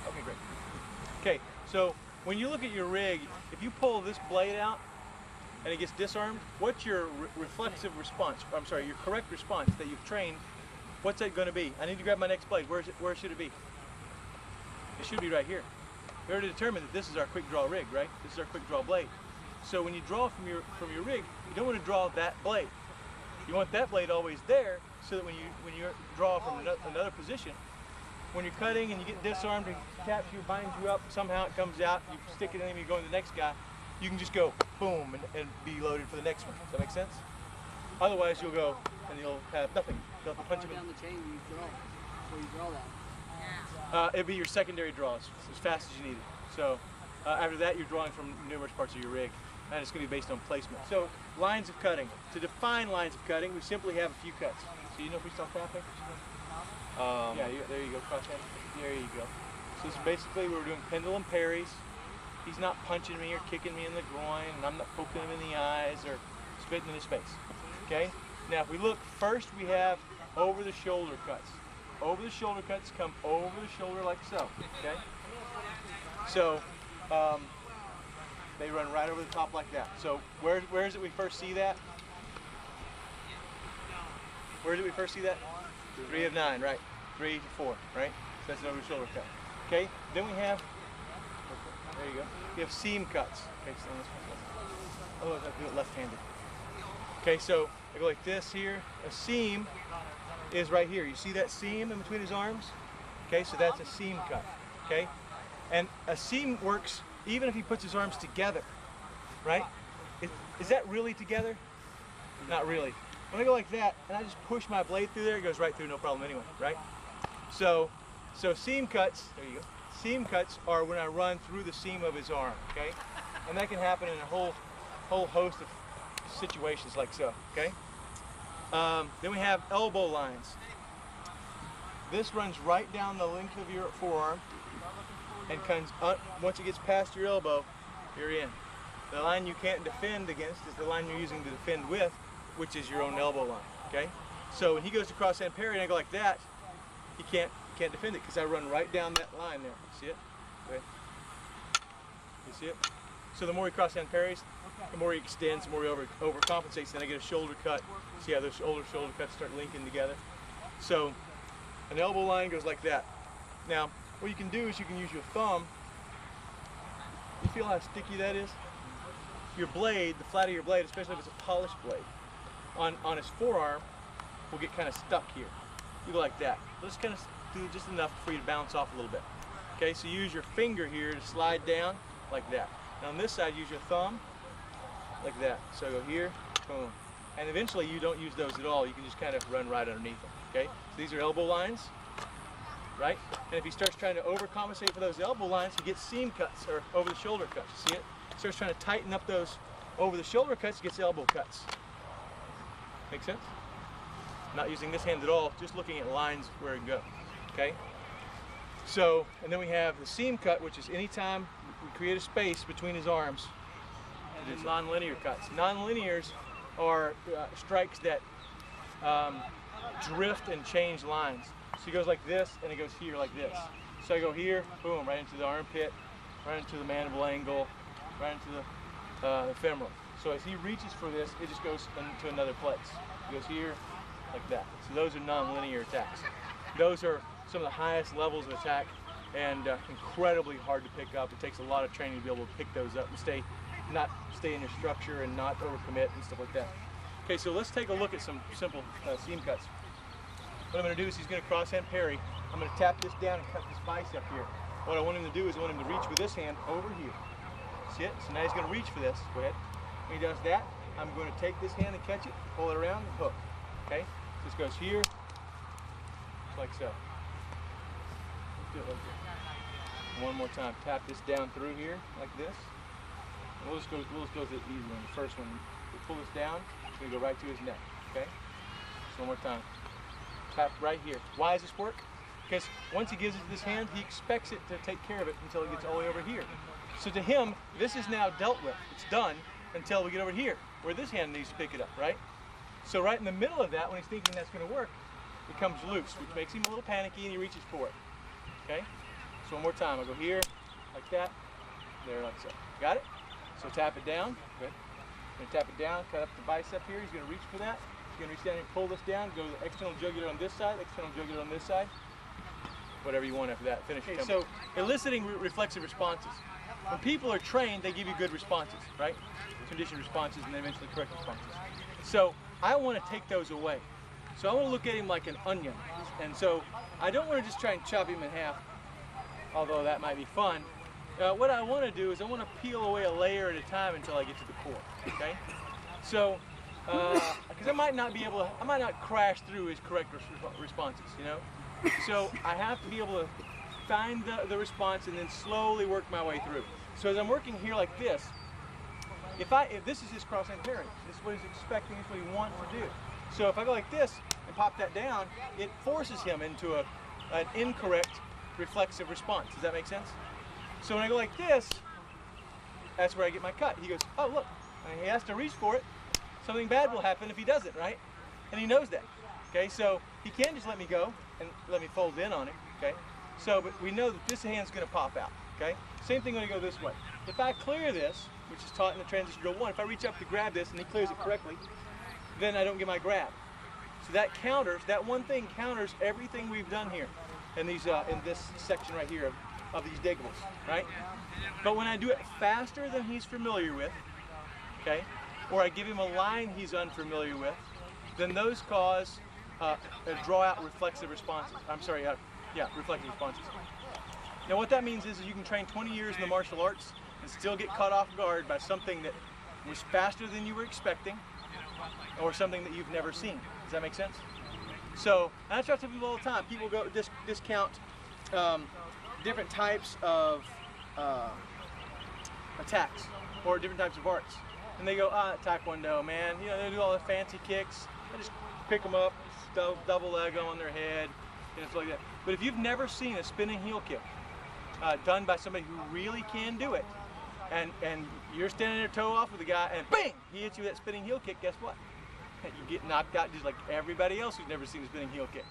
Okay, great. Okay, so when you look at your rig, if you pull this blade out and it gets disarmed, what's your reflexive response? I'm sorry, your correct response that you've trained, what's that going to be? I need to grab my next blade. Where should it be? It should be right here. We already determined that this is our quick draw rig, right? This is our quick draw blade. So when you draw from your rig, you don't want to draw that blade. You want that blade always there, so that when you draw from another position, when you're cutting and you get disarmed and taps you, binds you up, somehow it comes out, you stick it in and you go to the next guy, you can just go boom and be loaded for the next one. Does that make sense? Otherwise you'll go and you'll have nothing. You'll have to punch down the chain when you draw. Before you draw that. It'd be your secondary draws as fast as you need it. So after that you're drawing from numerous parts of your rig, and it's going to be based on placement. So lines of cutting. To define lines of cutting, we simply have a few cuts. So you know if we stop tapping? Yeah, there you go, cross hand. There you go. So this is basically we're doing pendulum parries. He's not punching me or kicking me in the groin, and I'm not poking him in the eyes or spitting in his face. Okay? Now if we look, first we have over the shoulder cuts. Over the shoulder cuts come over the shoulder like so. Okay? So they run right over the top like that. So where is it we first see that? Where did we first see that? 3 of 9, right? 3 to 4, right? So that's an over the shoulder cut. Okay, then we have, there you go, we have seam cuts. Okay, so otherwise I do it left-handed. Okay, so I go like this here. A seam is right here. You see that seam in between his arms? Okay, so that's a seam cut. Okay, and a seam works even if he puts his arms together, right? Is that really together? Not really. When I go like that and I just push my blade through there, it goes right through, no problem anyway, right? So seam cuts, there you go. Seam cuts are when I run through the seam of his arm, okay? And that can happen in a whole host of situations like so, okay? Then we have elbow lines. This runs right down the length of your forearm and comes up. Once it gets past your elbow, you're in. The line you can't defend against is the line you're using to defend with, which is your own elbow line, okay? So when he goes to cross hand parry and I go like that, he can't defend it because I run right down that line there. You see it? Okay. You see it? So the more he cross hand parries, the more he extends, the more he overcompensates, then I get a shoulder cut. See how those shoulder cuts start linking together? So an elbow line goes like that. Now, what you can do is you can use your thumb. You feel how sticky that is? Your blade, the flat of your blade, especially if it's a polished blade, on his forearm will get kind of stuck here. You go like that. Just kind of do just enough for you to bounce off a little bit. Okay, so use your finger here to slide down like that. And on this side, use your thumb like that. So go here, boom. And eventually you don't use those at all. You can just kind of run right underneath them, okay? So these are elbow lines, right? And if he starts trying to overcompensate for those elbow lines, he gets seam cuts or over the shoulder cuts. You see it? He starts trying to tighten up those over the shoulder cuts, he gets elbow cuts. Make sense? Not using this hand at all, just looking at lines where it can go, okay? So, and then we have the seam cut, which is anytime we create a space between his arms, and then non-linear cuts. Non-linears are strikes that drift and change lines. So he goes like this, and he goes here like this. So I go here, boom, right into the armpit, right into the mandible angle, right into the femoral. So as he reaches for this, it just goes into another place. It goes here, like that. So those are non-linear attacks. Those are some of the highest levels of attack and incredibly hard to pick up. It takes a lot of training to be able to pick those up and stay in your structure and not overcommit and stuff like that. Okay, so let's take a look at some simple seam cuts. What I'm going to do is he's going to cross hand parry. I'm going to tap this down and cut this bicep here. What I want him to do is I want him to reach with this hand over here. See it? So now he's going to reach for this. Go ahead. When he does that, I'm going to take this hand and catch it, pull it around, and hook. Okay? This goes here, like so. Let's do it like this. One more time. Tap this down through here, like this. And we'll just go to the easy one. The first one. We'll pull this down. It's going to go right to his neck. Okay? So one more time. Tap right here. Why does this work? Because once he gives it to this hand, he expects it to take care of it until it gets all the way over here. So to him, this is now dealt with. It's done until we get over here, where this hand needs to pick it up, right? So right in the middle of that, when he's thinking that's going to work, it comes loose, which makes him a little panicky, and he reaches for it. Okay? So one more time. I'll go here, like that, there, like so. Got it? So tap it down. Good. Going to tap it down, cut up the bicep here. He's going to reach for that. He's going to reach down and pull this down, go to the external jugular on this side, external jugular on this side. Whatever you want after that. Finish it. Okay, so eliciting reflexive responses. When people are trained, they give you good responses, right? Conditioned responses and then eventually correct responses. So I want to take those away. So I want to look at him like an onion. And so I don't want to just try and chop him in half, although that might be fun. What I want to do is I want to peel away a layer at a time until I get to the core, okay? So, because I might not crash through his correct responses, you know? So I have to be able to find the response and then slowly work my way through. So as I'm working here like this, if this is his cross hand parry, this is what he's expecting, this is what he wants to do. So if I go like this and pop that down, it forces him into an incorrect reflexive response. Does that make sense? So when I go like this, that's where I get my cut. He goes, oh look, and he has to reach for it. Something bad will happen if he doesn't, right? And he knows that. Okay, so he can't just let me go and let me fold in on him. Okay, so but we know that this hand's going to pop out. Okay, same thing when I go this way. If I clear this, which is taught in the transition drill 1, if I reach up to grab this and he clears it correctly, then I don't get my grab. So that counters, that one thing counters everything we've done here in these in this section right here of these dignables, right? But when I do it faster than he's familiar with, okay, or I give him a line he's unfamiliar with, then those cause draw out reflexive responses. Reflexive responses. Now what that means is you can train 20 years in the martial arts and still get caught off guard by something that was faster than you were expecting or something that you've never seen. Does that make sense? So, and I try to tell people all the time, people go discount different types of attacks or different types of arts. And they go, Taekwondo, man, you know, they do all the fancy kicks. I just pick them up, double leg on their head, you know, stuff like that. But if you've never seen a spinning heel kick done by somebody who really can do it, and you're standing there toe off with a guy, and bang, he hits you with that spinning heel kick, guess what? You get knocked out just like everybody else who's never seen a spinning heel kick.